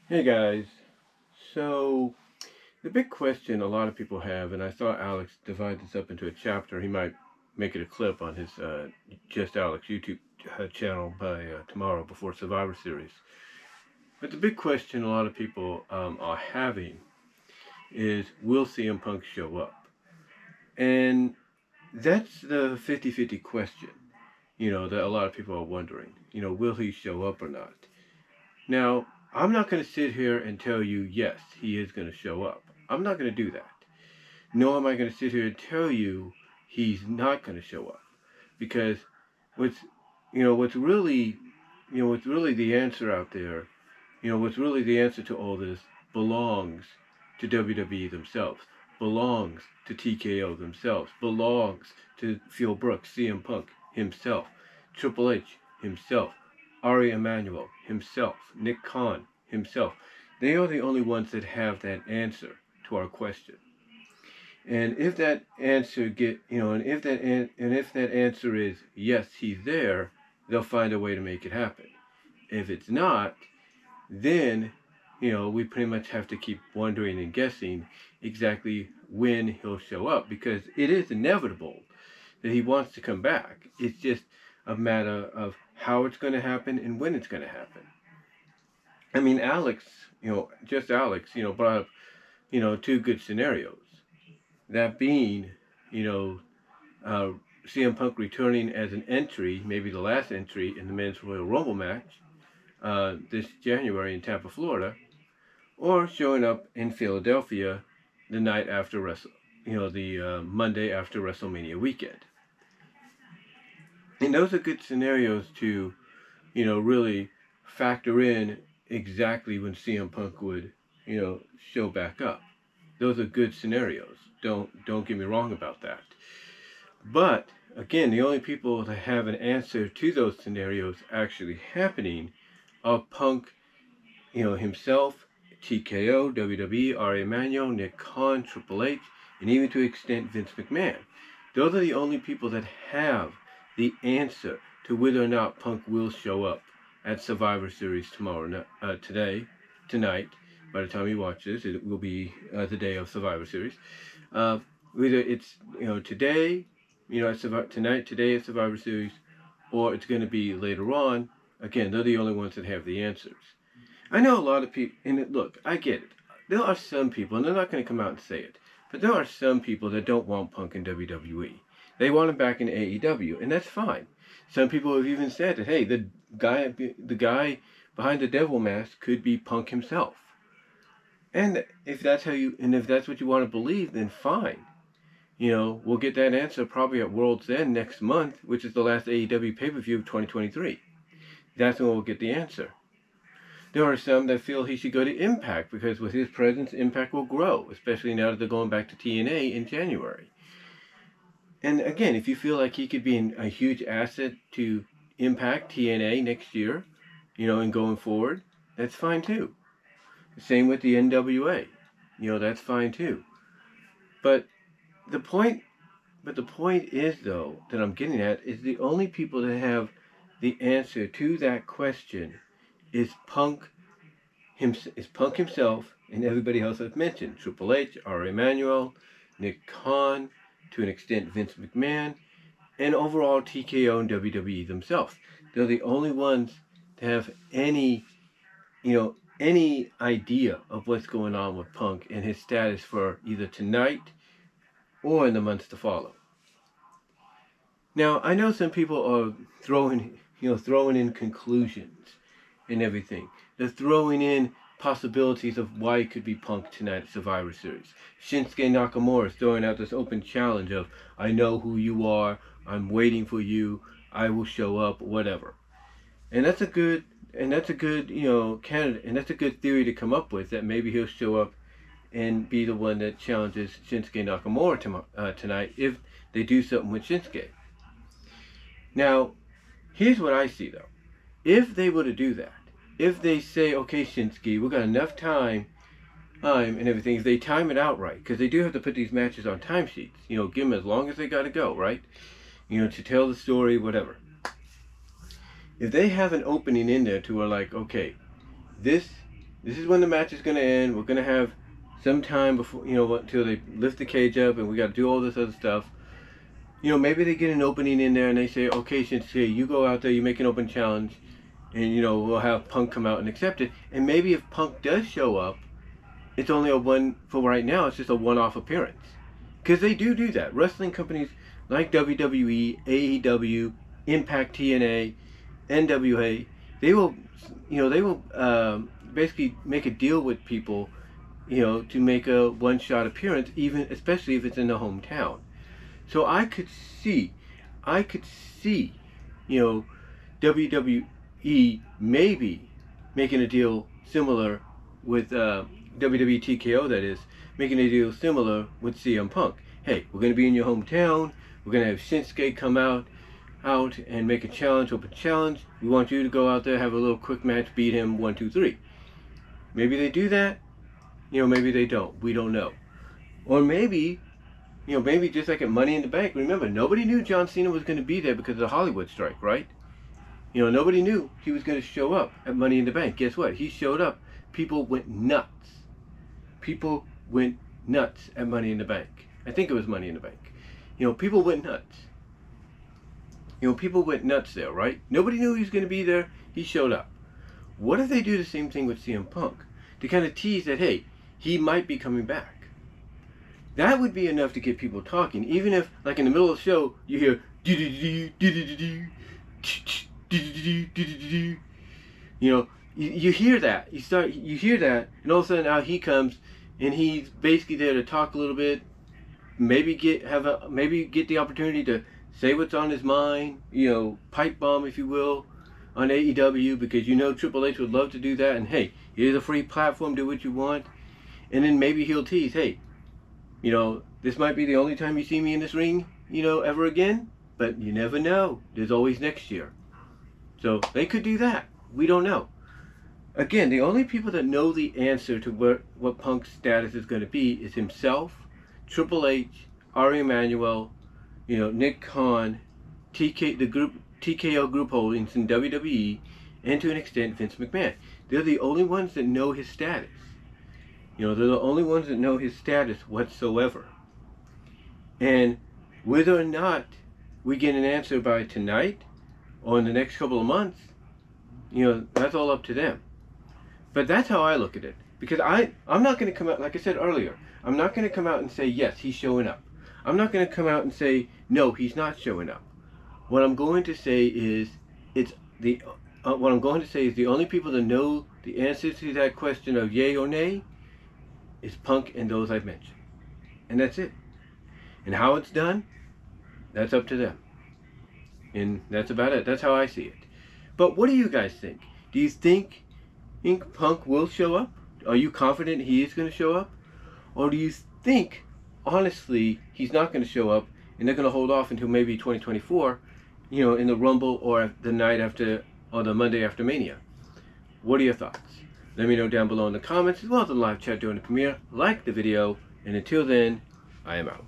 Hey guys, so the big question a lot of people have, and I thought Alex divide this up into a chapter. He might make it a clip on his Just Alex YouTube channel by tomorrow before Survivor Series. But the big question a lot of people are having is, will CM Punk show up? And that's the 50-50 question, that a lot of people are wondering. Will he show up or not? Now, I'm not going to sit here and tell you, yes, he is going to show up. I'm not going to do that. Nor am I going to sit here and tell you he's not going to show up. Because what's, what's really, what's really the answer out there, what's really the answer to all this belongs to WWE themselves, belongs to TKO themselves, belongs to Phil Brooks, CM Punk himself, Triple H himself, Ari Emmurial himself, Nick Khan himself. They are the only ones that have that answer to our question. And if that answer if that answer is yes, he's there, they'll find a way to make it happen. If it's not, then we pretty much have to keep wondering and guessing exactly when he'll show up, because it is inevitable that he wants to come back. It's just a matter of how it's going to happen and when it's going to happen. I mean, Alex, just Alex, brought up, two good scenarios. That being, you know, uh, CM Punk returning as an entry, maybe the last entry in the Men's Royal Rumble match this January in Tampa, Florida, or showing up in Philadelphia the night after the Monday after WrestleMania weekend. And those are good scenarios to, really factor in exactly when CM Punk would, show back up. Those are good scenarios. Don't get me wrong about that. But again, the only people that have an answer to those scenarios actually happening are Punk, himself, TKO, WWE, Ari Emmurial, Nick Khan, Triple H, and even to an extent Vince McMahon. Those are the only people that have the answer to whether or not Punk will show up at Survivor Series tonight. By the time you watch this, it will be the day of Survivor Series. Whether it's today, today at Survivor Series, or it's going to be later on. Again, they're the only ones that have the answers. I know a lot of people, and look, I get it. There are some people, and they're not going to come out and say it, but there are some people that don't want Punk in WWE. They want him back in AEW, and that's fine. Some people have even said that, hey, the guy behind the devil mask could be Punk himself. And if that's what you want to believe, then fine. We'll get that answer probably at World's End next month, which is the last AEW pay-per-view of 2023. That's when we'll get the answer. There are some that feel he should go to Impact, because with his presence, Impact will grow, especially now that they're going back to TNA in January. And again, if you feel like he could be a huge asset to Impact TNA next year, and going forward, that's fine too. Same with the NWA. That's fine too. But the point is, though, that I'm getting at is the only people that have the answer to that question is Punk himself and everybody else I've mentioned. Triple H, Ari Emmurial, Nick Khan, to an extent Vince McMahon, and overall TKO and WWE themselves. They're the only ones to have any idea of what's going on with Punk and his status for either tonight or in the months to follow. Now, I know some people are throwing in conclusions and everything. They're throwing in possibilities of why it could be Punk tonight at Survivor Series. Shinsuke Nakamura is throwing out this open challenge of, I know who you are, I'm waiting for you, I will show up, whatever. And that's a good candidate, and that's a good theory to come up with, that maybe he'll show up and be the one that challenges Shinsuke Nakamura tonight if they do something with Shinsuke. Now, here's what I see though. If they were to do that, if they say, okay, Shinsuke, we've got enough time and everything, if they time it out right, because they do have to put these matches on timesheets, give them as long as they got to go, right? To tell the story, whatever. If they have an opening in there to where, like, okay, this this is when the match is going to end. We're going to have some time before, until they lift the cage up, and we got to do all this other stuff. Maybe they get an opening in there and they say, okay, Shinsuke, you go out there, you make an open challenge, and we'll have Punk come out and accept it. And maybe if Punk does show up, it's only a one, for right now, it's just a one-off appearance. Because they do that. Wrestling companies like WWE, AEW, Impact TNA, NWA, they will basically make a deal with people, to make a one-shot appearance, even especially if it's in the hometown. So I could see, WWE maybe making a deal similar with WWE TKO, that is, making a deal similar with CM Punk. Hey, we're going to be in your hometown. We're going to have Shinsuke come out and make a challenge, open challenge. We want you to go out there, have a little quick match, beat him 1, 2, 3. Maybe they do that. Maybe they don't. We don't know. Or maybe just like at Money in the Bank. Remember, nobody knew John Cena was going to be there because of the Hollywood strike, right? Nobody knew he was going to show up at Money in the Bank. Guess what? He showed up. People went nuts. People went nuts at Money in the Bank. I think it was Money in the Bank. People went nuts. People went nuts there, right? Nobody knew he was going to be there. He showed up. What if they do the same thing with CM Punk? To kind of tease that, hey, he might be coming back. That would be enough to get people talking. Even if, like in the middle of the show, you hear you hear that. You hear that, and all of a sudden out he comes, and he's basically there to talk a little bit, maybe get the opportunity to say what's on his mind, pipe bomb, if you will, on AEW, because Triple H would love to do that. And hey, here's a free platform, do what you want. And then maybe he'll tease, hey, this might be the only time you see me in this ring, ever again, but you never know. There's always next year. So they could do that. We don't know. Again, the only people that know the answer to what Punk's status is going to be is himself, Triple H, Ari Emmurial, Nick Khan, TKO Group Holdings in WWE, and to an extent Vince McMahon. They're the only ones that know his status. They're the only ones that know his status whatsoever. And whether or not we get an answer by tonight or in the next couple of months, that's all up to them. But that's how I look at it. Because I'm not going to come out, like I said earlier, I'm not going to come out and say, yes, he's showing up. I'm not going to come out and say, no, he's not showing up. What I'm going to say is, the only people that know the answer to that question of yay or nay is Punk and those I've mentioned. And that's it. And how it's done, that's up to them. And that's about it. That's how I see it. But what do you guys think? Do you think Punk will show up? Are you confident he is going to show up? Or do you think, honestly, he's not going to show up and they're going to hold off until maybe 2024, in the Rumble or the night after, or the Monday after Mania? What are your thoughts? Let me know down below in the comments, as well as in the live chat during the premiere. Like the video, and until then, I am out.